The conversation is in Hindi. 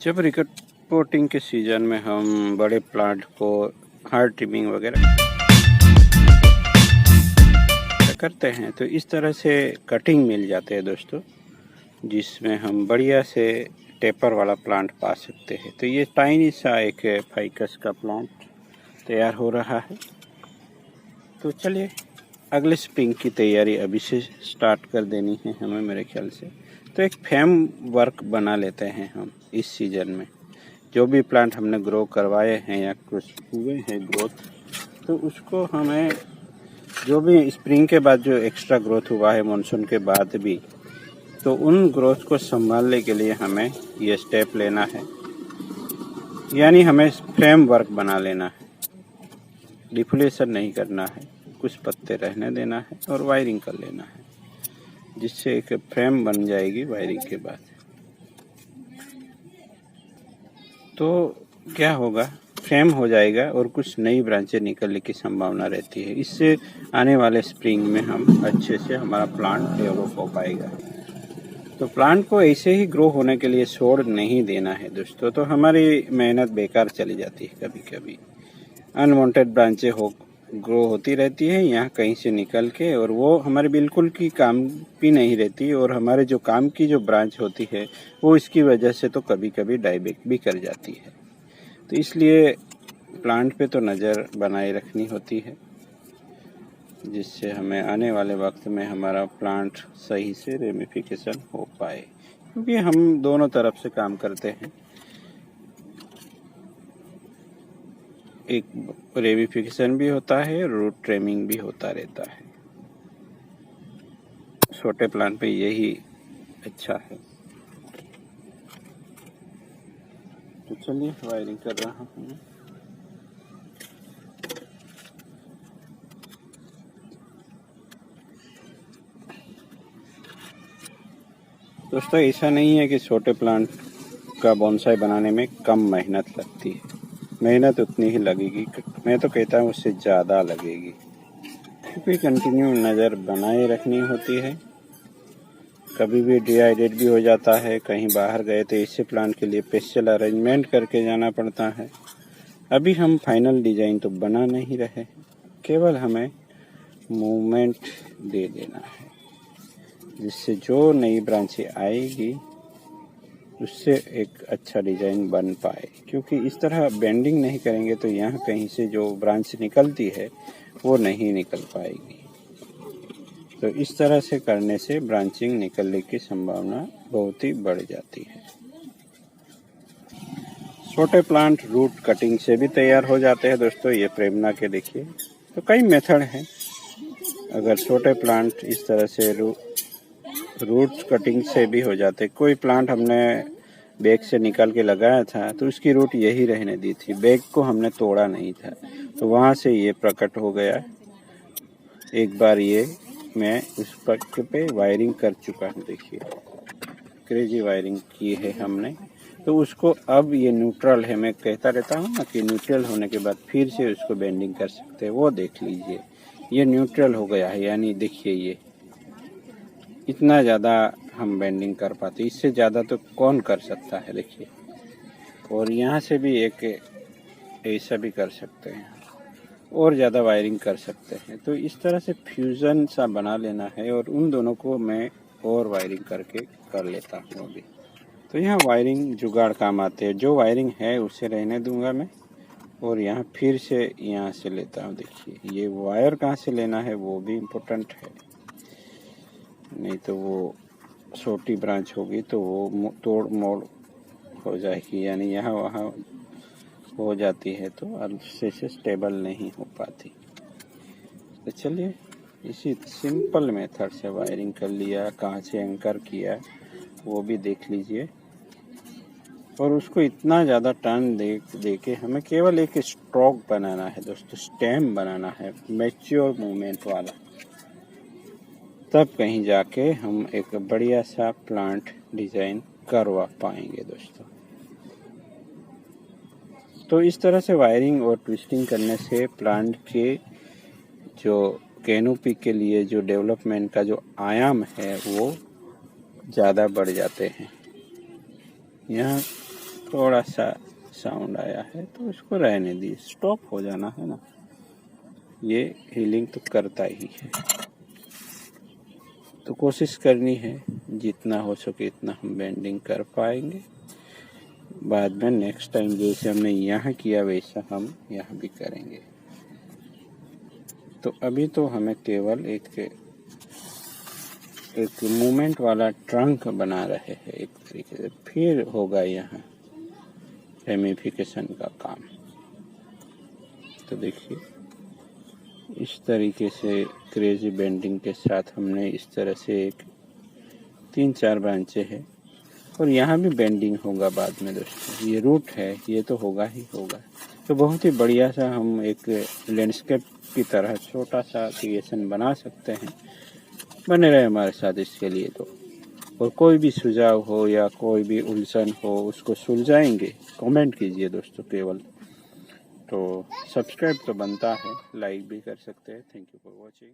जब रिपोर्टिंग के सीज़न में हम बड़े प्लांट को हार्ड ट्रिमिंग वगैरह करते हैं तो इस तरह से कटिंग मिल जाते हैं दोस्तों, जिसमें हम बढ़िया से टेपर वाला प्लांट पा सकते हैं। तो ये टाइनी सा एक फाइकस का प्लांट तैयार हो रहा है। तो चलिए अगले स्प्रिंग की तैयारी अभी से स्टार्ट कर देनी है हमें मेरे ख्याल से। तो एक फ्रेम वर्क बना लेते हैं हम इस सीज़न में। जो भी प्लांट हमने ग्रो करवाए हैं या कुछ हुए हैं ग्रोथ, तो उसको हमें जो भी स्प्रिंग के बाद जो एक्स्ट्रा ग्रोथ हुआ है मानसून के बाद भी, तो उन ग्रोथ को संभालने के लिए हमें ये स्टेप लेना है, यानी हमें फ्रेम वर्क बना लेना है। डिफ्लेशन नहीं करना है, कुछ पत्ते रहने देना है और वायरिंग कर लेना है, जिससे एक फ्रेम बन जाएगी वायरिंग के बाद। तो क्या होगा, फ्रेम हो जाएगा और कुछ नई ब्रांचें निकलने की संभावना रहती है। इससे आने वाले स्प्रिंग में हम अच्छे से हमारा प्लांट डेवलप हो पाएगा। तो प्लांट को ऐसे ही ग्रो होने के लिए छोड़ नहीं देना है दोस्तों, तो हमारी मेहनत बेकार चली जाती है। कभी कभी अनवांटेड ब्रांचें ग्रो होती रहती है यहाँ कहीं से निकल के, और वो हमारे बिल्कुल की काम भी नहीं रहती, और हमारे जो काम की जो ब्रांच होती है वो इसकी वजह से तो कभी कभी डाइबैक भी कर जाती है। तो इसलिए प्लांट पे तो नज़र बनाए रखनी होती है, जिससे हमें आने वाले वक्त में हमारा प्लांट सही से रेमिफिकेशन हो पाए, क्योंकि हम दोनों तरफ से काम करते हैं। एक रेमिफिकेशन भी होता है, रूट ट्रिमिंग भी होता रहता है। छोटे प्लांट पे यही अच्छा है। तो चलिए वायरिंग कर रहा हूँ। दोस्तों ऐसा नहीं है कि छोटे प्लांट का बोनसाई बनाने में कम मेहनत लगती है, मेहनत उतनी ही लगेगी, मैं तो कहता हूँ उससे ज़्यादा लगेगी, क्योंकि कंटिन्यू नज़र बनाए रखनी होती है। कभी भी डिहाइड्रेट भी हो जाता है, कहीं बाहर गए तो ऐसे प्लांट के लिए स्पेशल अरेंजमेंट करके जाना पड़ता है। अभी हम फाइनल डिज़ाइन तो बना नहीं रहे, केवल हमें मूवमेंट दे देना है, जिससे जो नई ब्रांचें आएगी उससे एक अच्छा डिज़ाइन बन पाए। क्योंकि इस तरह बेंडिंग नहीं करेंगे तो यहाँ कहीं से जो ब्रांच निकलती है वो नहीं निकल पाएगी। तो इस तरह से करने से ब्रांचिंग निकलने की संभावना बहुत ही बढ़ जाती है। छोटे प्लांट रूट कटिंग से भी तैयार हो जाते हैं दोस्तों, ये प्रेमना के देखिए। तो कई मेथड हैं। अगर छोटे प्लांट इस तरह से रूट कटिंग से भी हो जाते। कोई प्लांट हमने बैग से निकाल के लगाया था तो उसकी रूट यही रहने दी थी, बैग को हमने तोड़ा नहीं था, तो वहाँ से ये प्रकट हो गया। एक बार ये मैं उस पक्के पे वायरिंग कर चुका हूँ, देखिए क्रेजी वायरिंग की है हमने। तो उसको अब ये न्यूट्रल है, मैं कहता रहता हूँ ना कि न्यूट्रल होने के बाद फिर से उसको बेंडिंग कर सकते हैं। वो देख लीजिए ये न्यूट्रल हो गया है, यानी देखिए ये इतना ज़्यादा हम बेंडिंग कर पाते, इससे ज़्यादा तो कौन कर सकता है, देखिए। और यहाँ से भी एक ऐसा भी कर सकते हैं और ज़्यादा वायरिंग कर सकते हैं। तो इस तरह से फ्यूज़न सा बना लेना है, और उन दोनों को मैं और वायरिंग करके कर लेता हूँ अभी। तो यहाँ वायरिंग जुगाड़ काम आते हैं, जो वायरिंग है उसे रहने दूंगा मैं, और यहाँ फिर से यहाँ से लेता हूँ। देखिए ये वायर कहाँ से लेना है वो भी इम्पोर्टेंट है, नहीं तो वो छोटी ब्रांच होगी तो वो तोड़ मोड़ हो जाएगी, यानी यहाँ वहाँ हो जाती है, तो अच्छे से स्टेबल नहीं हो पाती। तो चलिए इसी सिंपल मेथड से वायरिंग कर लिया, कहाँ से एंकर किया वो भी देख लीजिए। और उसको इतना ज़्यादा टर्न दे के हमें केवल एक स्ट्रोक बनाना है दोस्तों, स्टेम बनाना है मैच्योर मूवमेंट वाला, तब कहीं जाके हम एक बढ़िया सा प्लांट डिज़ाइन करवा पाएंगे दोस्तों। तो इस तरह से वायरिंग और ट्विस्टिंग करने से प्लांट के जो कैनोपी के लिए जो डेवलपमेंट का जो आयाम है वो ज़्यादा बढ़ जाते हैं। यहाँ थोड़ा सा साउंड आया है तो इसको रहने दी, स्टॉप हो जाना है ना, ये हीलिंग तो करता ही है। तो कोशिश करनी है जितना हो सके इतना हम बेंडिंग कर पाएंगे। बाद में नेक्स्ट टाइम जैसे हमने यहाँ किया वैसा हम यहाँ भी करेंगे। तो अभी तो हमें केवल एक मूवमेंट वाला ट्रंक बना रहे हैं एक तरीके से, फिर होगा यहाँ रेमिफिकेशन का काम। तो देखिए इस तरीके से क्रेजी बेंडिंग के साथ हमने इस तरह से एक 3-4 ब्रांचें हैं और यहाँ भी बेंडिंग होगा बाद में दोस्तों। ये रूट है, ये तो होगा ही होगा। तो बहुत ही बढ़िया सा हम एक लैंडस्केप की तरह छोटा सा क्रिएशन बना सकते हैं। बने रहे हमारे साथ इसके लिए तो। और कोई भी सुझाव हो या कोई भी उलझन हो उसको सुलझाएंगे, कमेंट कीजिए दोस्तों केवल। तो सब्सक्राइब तो बनता है, लाइक भी कर सकते हैं। Thank you for watching.